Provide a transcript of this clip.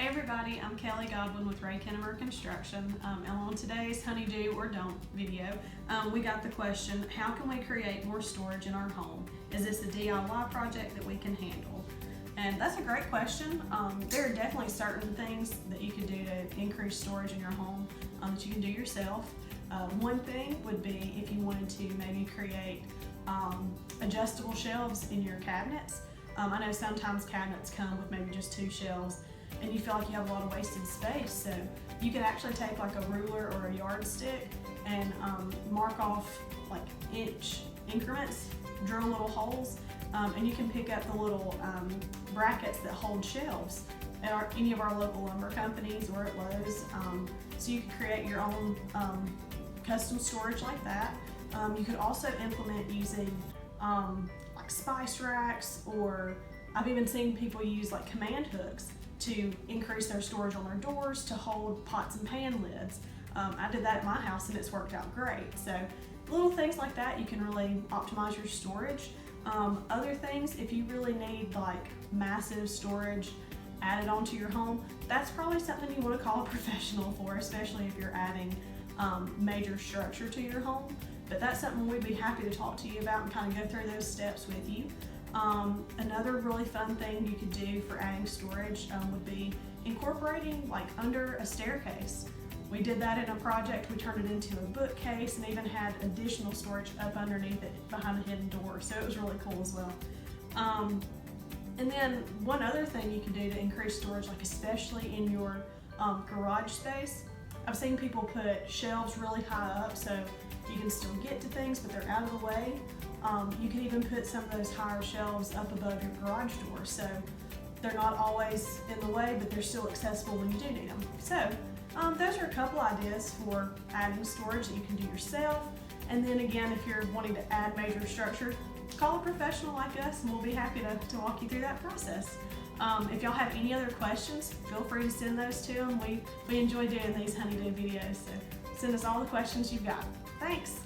everybody, I'm Kelly Godwin with Ray Kennemer Construction, and on today's Honeydo or Don't video, we got the question, how can we create more storage in our home? Is this a DIY project that we can handle? And that's a great question. There are definitely certain things that you can do to increase storage in your home that you can do yourself. One thing would be if you wanted to maybe create adjustable shelves in your cabinets. I know sometimes cabinets come with maybe just 2 shelves and you feel like you have a lot of wasted space, so you could actually take like a ruler or a yardstick and mark off like inch increments, drill little holes, and you can pick up the little brackets that hold shelves at any of our local lumber companies or at Lowe's. So you could create your own custom storage like that. You could also implement using like spice racks, or I've even seen people use like command hooks to increase their storage on their doors to hold pots and pan lids. I did that at my house and it's worked out great. So little things like that, you can really optimize your storage. Other things, if you really need like massive storage added onto your home, that's probably something you want to call a professional for, especially if you're adding major structure to your home. But that's something we'd be happy to talk to you about and kind of go through those steps with you. Another really fun thing you could do for adding storage would be incorporating like under a staircase. We did that in a project. We turned it into a bookcase and even had additional storage up underneath it behind a hidden door. So it was really cool as well. And then one other thing you can do to increase storage, like especially in your garage space, I've seen people put shelves really high up so you can still get to things, but they're out of the way. You can even put some of those higher shelves up above your garage door, so they're not always in the way, but they're still accessible when you do need them. So those are a couple ideas for adding storage that you can do yourself. And then again, if you're wanting to add major structure, call a professional like us and we'll be happy to walk you through that process. If y'all have any other questions, feel free to send those to them. We enjoy doing these Honeydo videos, so send us all the questions you've got. Thanks.